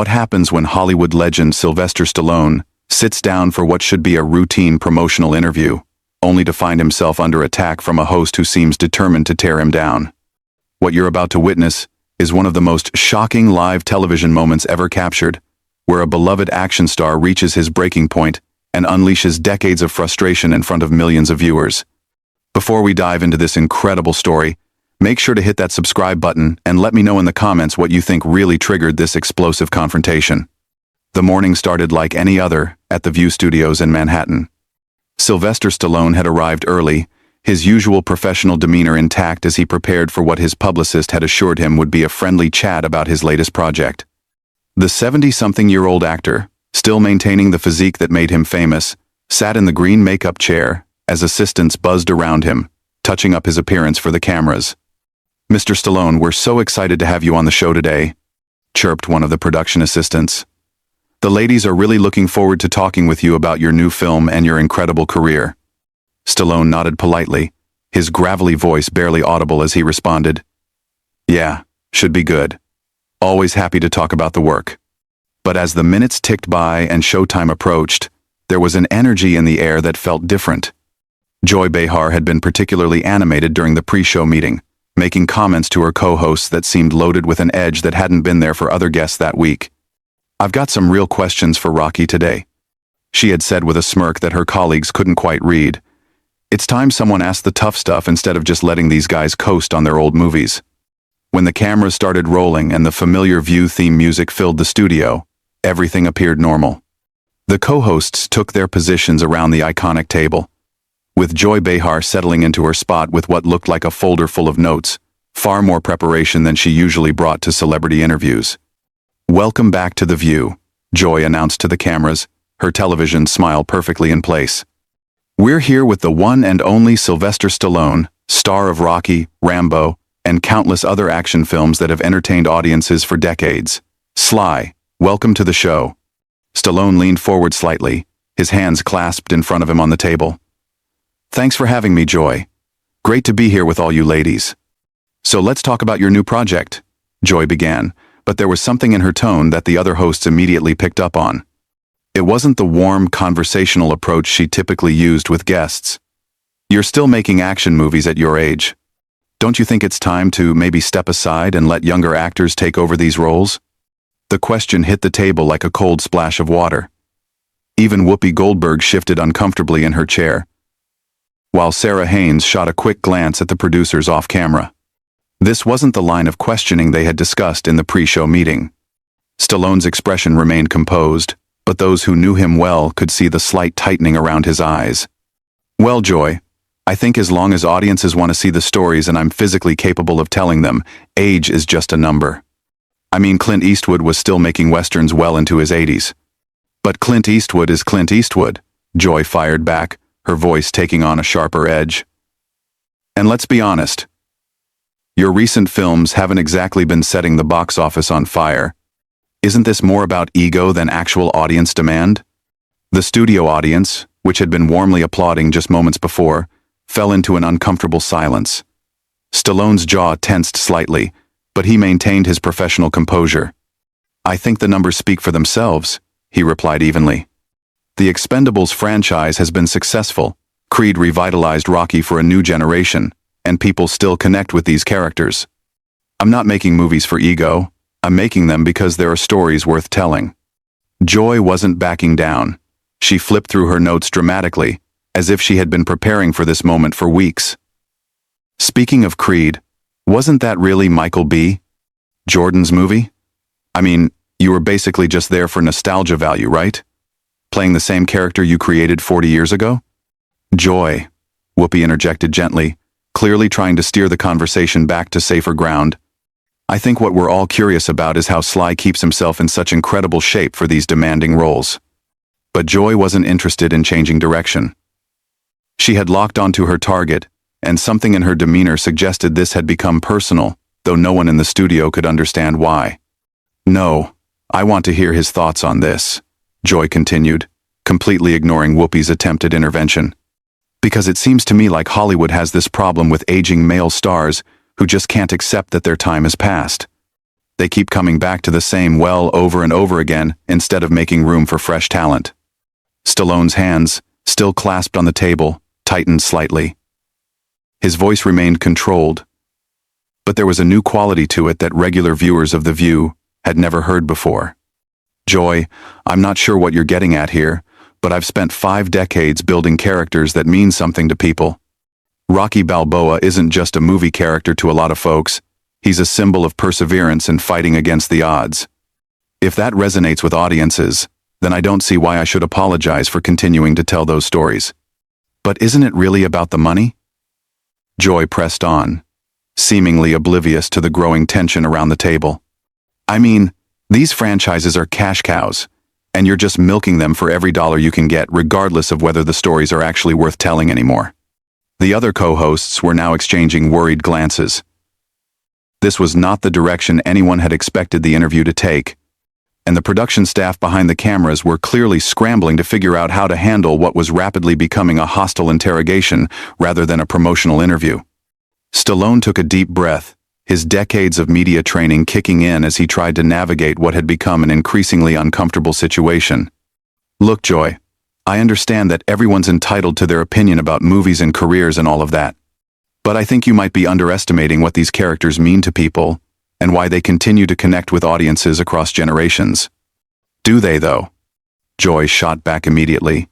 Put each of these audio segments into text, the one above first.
What happens when Hollywood legend Sylvester Stallone sits down for what should be a routine promotional interview, only to find himself under attack from a host who seems determined to tear him down? What you're about to witness is one of the most shocking live television moments ever captured, where a beloved action star reaches his breaking point and unleashes decades of frustration in front of millions of viewers. Before we dive into this incredible story, make sure to hit that subscribe button and let me know in the comments what you think really triggered this explosive confrontation. The morning started like any other at the View Studios in Manhattan. Sylvester Stallone had arrived early, his usual professional demeanor intact as he prepared for what his publicist had assured him would be a friendly chat about his latest project. The 70-something-year-old actor, still maintaining the physique that made him famous, sat in the green makeup chair as assistants buzzed around him, touching up his appearance for the cameras. "Mr. Stallone, we're so excited to have you on the show today," chirped one of the production assistants. "The ladies are really looking forward to talking with you about your new film and your incredible career." Stallone nodded politely, his gravelly voice barely audible as he responded, "Yeah, should be good. Always happy to talk about the work." But as the minutes ticked by and showtime approached, there was an energy in the air that felt different. Joy Behar had been particularly animated during the pre-show meeting, making comments to her co-hosts that seemed loaded with an edge that hadn't been there for other guests that week. "I've got some real questions for Rocky today," she had said with a smirk that her colleagues couldn't quite read. "It's time someone asked the tough stuff instead of just letting these guys coast on their old movies." When the cameras started rolling and the familiar View theme music filled the studio, everything appeared normal. The co-hosts took their positions around the iconic table, with Joy Behar settling into her spot with what looked like a folder full of notes, far more preparation than she usually brought to celebrity interviews. "Welcome back to The View," Joy announced to the cameras, her television smile perfectly in place. "We're here with the one and only Sylvester Stallone, star of Rocky, Rambo, and countless other action films that have entertained audiences for decades. Sly, welcome to the show." Stallone leaned forward slightly, his hands clasped in front of him on the table. "Thanks for having me, Joy. Great to be here with all you ladies. So let's talk about your new project," Joy began, but there was something in her tone that the other hosts immediately picked up on. It wasn't the warm, conversational approach she typically used with guests. "You're still making action movies at your age. Don't you think it's time to maybe step aside and let younger actors take over these roles?" The question hit the table like a cold splash of water. Even Whoopi Goldberg shifted uncomfortably in her chair, while Sarah Haynes shot a quick glance at the producers off camera. This wasn't the line of questioning they had discussed in the pre-show meeting. Stallone's expression remained composed, but those who knew him well could see the slight tightening around his eyes. "Well, Joy, I think as long as audiences want to see the stories and I'm physically capable of telling them, age is just a number. I mean, Clint Eastwood was still making westerns well into his 80s. But Clint Eastwood is Clint Eastwood," Joy fired back, her voice taking on a sharper edge. "And let's be honest, your recent films haven't exactly been setting the box office on fire. Isn't this more about ego than actual audience demand?" The studio audience, which had been warmly applauding just moments before, fell into an uncomfortable silence. Stallone's jaw tensed slightly, but he maintained his professional composure. "I think the numbers speak for themselves," he replied evenly. "The Expendables franchise has been successful. Creed revitalized Rocky for a new generation, and people still connect with these characters. I'm not making movies for ego. I'm making them because there are stories worth telling." Joy wasn't backing down. She flipped through her notes dramatically, as if she had been preparing for this moment for weeks. "Speaking of Creed, wasn't that really Michael B. Jordan's movie? I mean, you were basically just there for nostalgia value, right? Playing the same character you created 40 years ago?" "Joy," Whoopi interjected gently, clearly trying to steer the conversation back to safer ground. "I think what we're all curious about is how Sly keeps himself in such incredible shape for these demanding roles." But Joy wasn't interested in changing direction. She had locked onto her target, and something in her demeanor suggested this had become personal, though no one in the studio could understand why. "No, I want to hear his thoughts on this," Joy continued, completely ignoring Whoopi's attempted intervention. "Because it seems to me like Hollywood has this problem with aging male stars who just can't accept that their time has passed. They keep coming back to the same well over and over again instead of making room for fresh talent. Stallone's hands, still clasped on the table, tightened slightly. His voice remained controlled, but there was a new quality to it that regular viewers of The View had never heard before. Joy, I'm not sure what you're getting at here, but I've spent 5 decades building characters that mean something to people. Rocky Balboa isn't just a movie character to a lot of folks. He's a symbol of perseverance and fighting against the odds. If that resonates with audiences, then I don't see why I should apologize for continuing to tell those stories. But isn't it really about the money? Joy pressed on, seemingly oblivious to the growing tension around the table. I mean, these franchises are cash cows, and you're just milking them for every dollar you can get, regardless of whether the stories are actually worth telling anymore. The other co-hosts were now exchanging worried glances. This was not the direction anyone had expected the interview to take, and the production staff behind the cameras were clearly scrambling to figure out how to handle what was rapidly becoming a hostile interrogation rather than a promotional interview. Stallone took a deep breath, his decades of media training kicking in as he tried to navigate what had become an increasingly uncomfortable situation. Look, Joy, I understand that everyone's entitled to their opinion about movies and careers and all of that, but I think you might be underestimating what these characters mean to people and why they continue to connect with audiences across generations. Do they, though? Joy shot back immediately.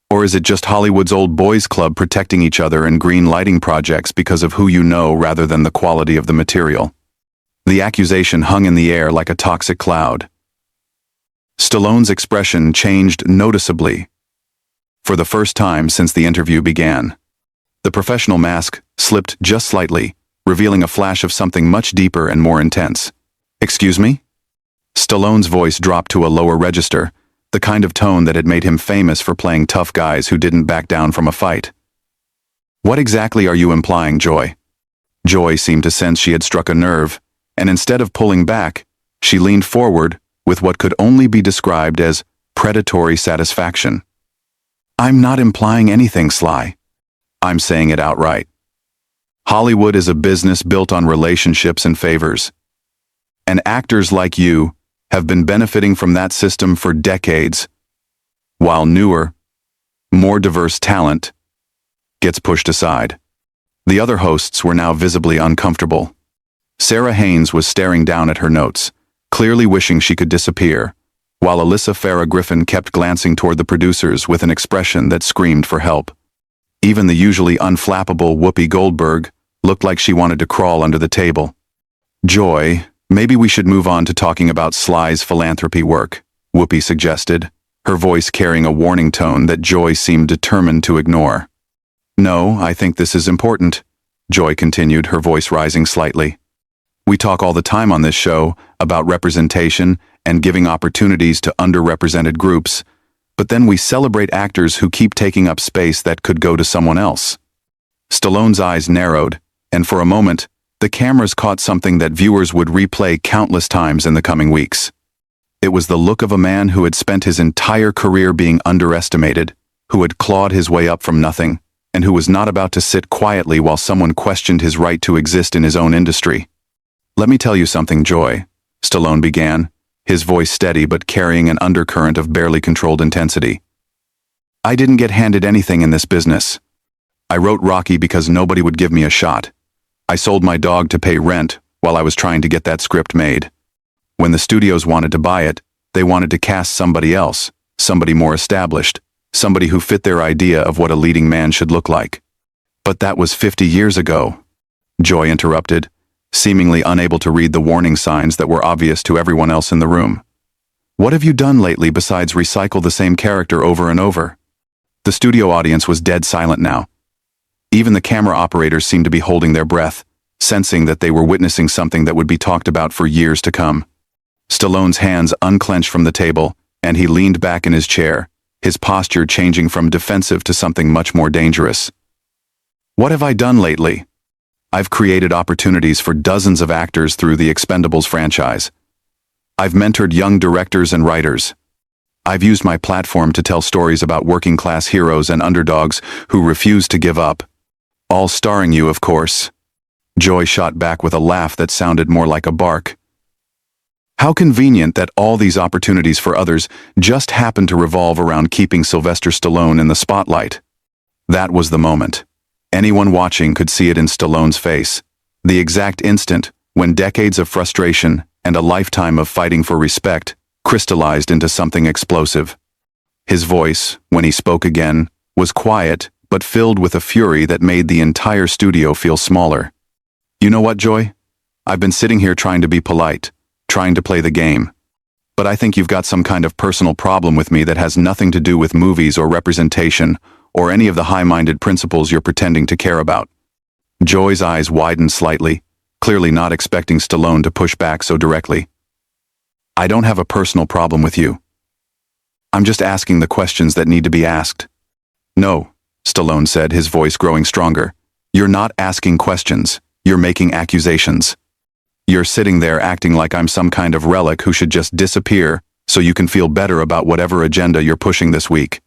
Or is it just Hollywood's old boys club protecting each other in green lighting projects because of who you know rather than the quality of the material? The accusation hung in the air like a toxic cloud. Stallone's expression changed noticeably. For the first time since the interview began, the professional mask slipped just slightly, revealing a flash of something much deeper and more intense. Excuse me? Stallone's voice dropped to a lower register, the kind of tone that had made him famous for playing tough guys who didn't back down from a fight. What exactly are you implying, Joy? Joy seemed to sense she had struck a nerve, and instead of pulling back, she leaned forward with what could only be described as predatory satisfaction. I'm not implying anything, Sly. I'm saying it outright. Hollywood is a business built on relationships and favors. And actors like you have been benefiting from that system for decades, while newer, more diverse talent gets pushed aside. The other hosts were now visibly uncomfortable. Sarah Haynes was staring down at her notes, clearly wishing she could disappear, while Alyssa Farah Griffin kept glancing toward the producers with an expression that screamed for help. Even the usually unflappable Whoopi Goldberg looked like she wanted to crawl under the table. Joy, maybe we should move on to talking about Sly's philanthropy work, Whoopi suggested, her voice carrying a warning tone that Joy seemed determined to ignore. No, I think this is important, Joy continued, her voice rising slightly. We talk all the time on this show about representation and giving opportunities to underrepresented groups, but then we celebrate actors who keep taking up space that could go to someone else. Stallone's eyes narrowed, and for a moment, the cameras caught something that viewers would replay countless times in the coming weeks. It was the look of a man who had spent his entire career being underestimated, who had clawed his way up from nothing, and who was not about to sit quietly while someone questioned his right to exist in his own industry. Let me tell you something, Joy, Stallone began, his voice steady but carrying an undercurrent of barely controlled intensity. I didn't get handed anything in this business. I wrote Rocky because nobody would give me a shot. I sold my dog to pay rent while I was trying to get that script made. When the studios wanted to buy it, they wanted to cast somebody else, somebody more established, somebody who fit their idea of what a leading man should look like. But that was 50 years ago, Joy interrupted, seemingly unable to read the warning signs that were obvious to everyone else in the room. What have you done lately besides recycle the same character over and over? The studio audience was dead silent now. Even the camera operators seemed to be holding their breath, sensing that they were witnessing something that would be talked about for years to come. Stallone's hands unclenched from the table, and he leaned back in his chair, his posture changing from defensive to something much more dangerous. What have I done lately? I've created opportunities for dozens of actors through the Expendables franchise. I've mentored young directors and writers. I've used my platform to tell stories about working-class heroes and underdogs who refuse to give up. All starring you, of course. Joy shot back with a laugh that sounded more like a bark. How convenient that all these opportunities for others just happen to revolve around keeping Sylvester Stallone in the spotlight. That was the moment. Anyone watching could see it in Stallone's face. The exact instant when decades of frustration and a lifetime of fighting for respect crystallized into something explosive. His voice, when he spoke again, was quiet but filled with a fury that made the entire studio feel smaller. You know what, Joy? I've been sitting here trying to be polite, trying to play the game. But I think you've got some kind of personal problem with me that has nothing to do with movies or representation or any of the high-minded principles you're pretending to care about. Joy's eyes widened slightly, clearly not expecting Stallone to push back so directly. I don't have a personal problem with you. I'm just asking the questions that need to be asked. No, Stallone said, his voice growing stronger. You're not asking questions, you're making accusations. You're sitting there acting like I'm some kind of relic who should just disappear so you can feel better about whatever agenda you're pushing this week.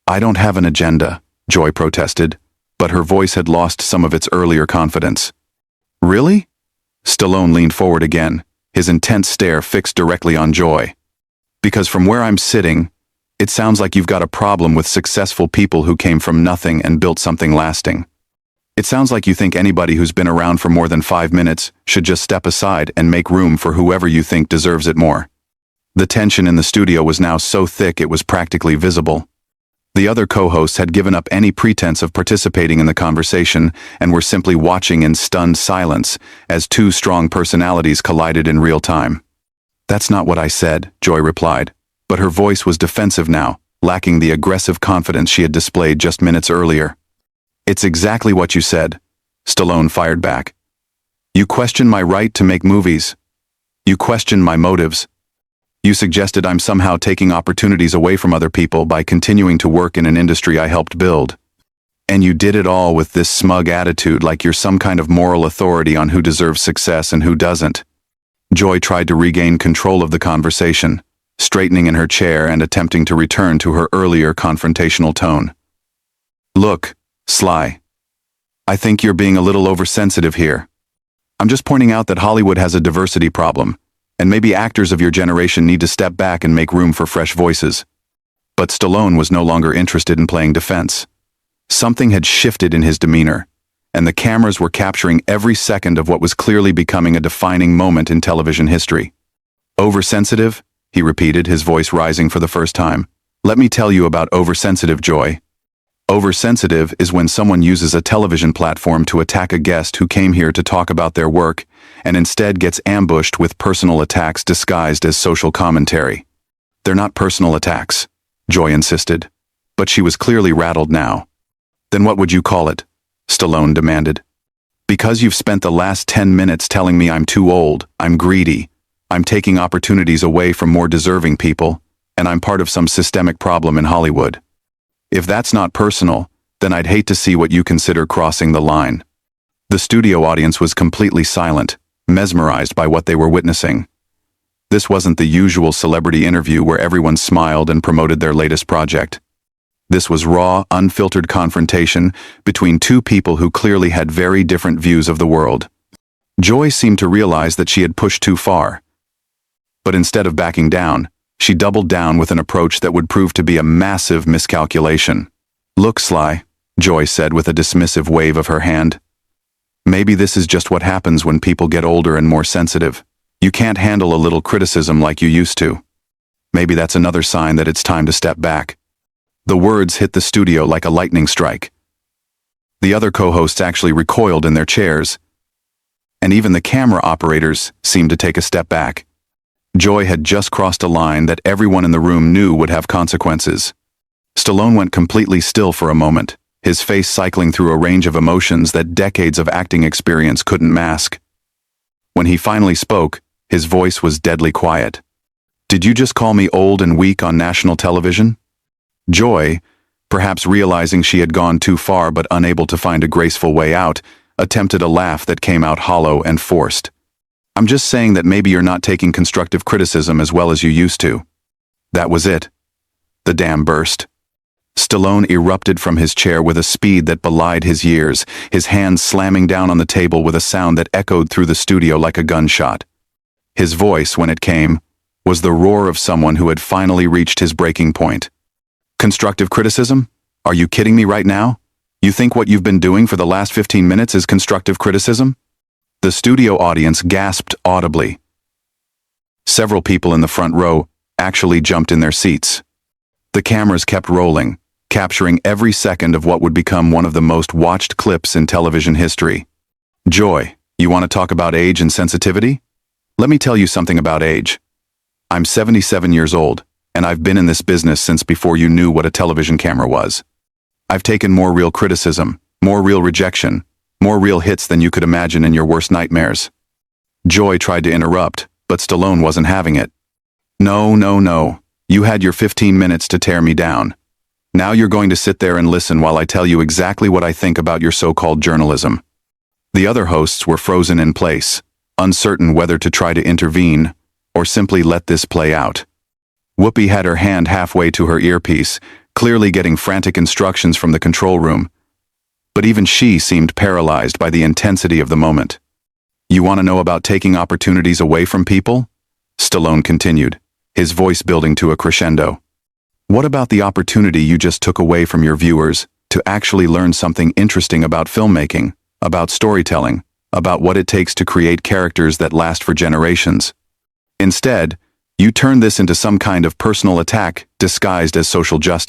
I don't have an agenda, Joy protested, but her voice had lost some of its earlier confidence. Really? Stallone leaned forward again, his intense stare fixed directly on Joy. Because from where I'm sitting, it sounds like you've got a problem with successful people who came from nothing and built something lasting. It sounds like you think anybody who's been around for more than 5 minutes should just step aside and make room for whoever you think deserves it more. The tension in the studio was now so thick it was practically visible. The other co-hosts had given up any pretense of participating in the conversation and were simply watching in stunned silence as two strong personalities collided in real time. That's not what I said, Joy replied, but her voice was defensive now, lacking the aggressive confidence she had displayed just minutes earlier. It's exactly what you said, Stallone fired back. You question my right to make movies. You question my motives. You suggested I'm somehow taking opportunities away from other people by continuing to work in an industry I helped build. And you did it all with this smug attitude like you're some kind of moral authority on who deserves success and who doesn't. Joy tried to regain control of the conversation, straightening in her chair and attempting to return to her earlier confrontational tone. Look, Sly. I think you're being a little oversensitive here. I'm just pointing out that Hollywood has a diversity problem, and maybe actors of your generation need to step back and make room for fresh voices. But Stallone was no longer interested in playing defense. Something had shifted in his demeanor, and the cameras were capturing every second of what was clearly becoming a defining moment in television history. Oversensitive? He repeated, his voice rising for the first time. Let me tell you about oversensitive, Joy. Oversensitive is when someone uses a television platform to attack a guest who came here to talk about their work and instead gets ambushed with personal attacks disguised as social commentary. They're not personal attacks, Joy insisted, but she was clearly rattled now. Then what would you call it? Stallone demanded. Because you've spent the last 10 minutes telling me I'm too old, I'm greedy, I'm taking opportunities away from more deserving people, and I'm part of some systemic problem in Hollywood. If that's not personal, then I'd hate to see what you consider crossing the line. The studio audience was completely silent, mesmerized by what they were witnessing. This wasn't the usual celebrity interview where everyone smiled and promoted their latest project. This was raw, unfiltered confrontation between two people who clearly had very different views of the world. Joy seemed to realize that she had pushed too far. But instead of backing down, she doubled down with an approach that would prove to be a massive miscalculation. Look, Sly, Joy said with a dismissive wave of her hand. Maybe this is just what happens when people get older and more sensitive. You can't handle a little criticism like you used to. Maybe that's another sign that it's time to step back. The words hit the studio like a lightning strike. The other co-hosts actually recoiled in their chairs, and even the camera operators seemed to take a step back. Joy had just crossed a line that everyone in the room knew would have consequences. Stallone went completely still for a moment, his face cycling through a range of emotions that decades of acting experience couldn't mask. When he finally spoke, his voice was deadly quiet. Did you just call me old and weak on national television? Joy, perhaps realizing she had gone too far but unable to find a graceful way out, attempted a laugh that came out hollow and forced. I'm just saying that maybe you're not taking constructive criticism as well as you used to. That was it. The dam burst. Stallone erupted from his chair with a speed that belied his years, his hands slamming down on the table with a sound that echoed through the studio like a gunshot. His voice, when it came, was the roar of someone who had finally reached his breaking point. Constructive criticism? Are you kidding me right now? You think what you've been doing for the last 15 minutes is constructive criticism? The studio audience gasped audibly. Several people in the front row actually jumped in their seats. The cameras kept rolling, capturing every second of what would become one of the most watched clips in television history. Joy, you want to talk about age and sensitivity? Let me tell you something about age. I'm 77 years old, and I've been in this business since before you knew what a television camera was. I've taken more real criticism, more real rejection, more real hits than you could imagine in your worst nightmares. Joy tried to interrupt, but Stallone wasn't having it. No. You had your 15 minutes to tear me down. Now you're going to sit there and listen while I tell you exactly what I think about your so-called journalism. The other hosts were frozen in place, uncertain whether to try to intervene or simply let this play out. Whoopi had her hand halfway to her earpiece, clearly getting frantic instructions from the control room. But even she seemed paralyzed by the intensity of the moment. You want to know about taking opportunities away from people? Stallone continued, his voice building to a crescendo. What about the opportunity you just took away from your viewers to actually learn something interesting about filmmaking, about storytelling, about what it takes to create characters that last for generations? Instead, you turned this into some kind of personal attack disguised as social justice.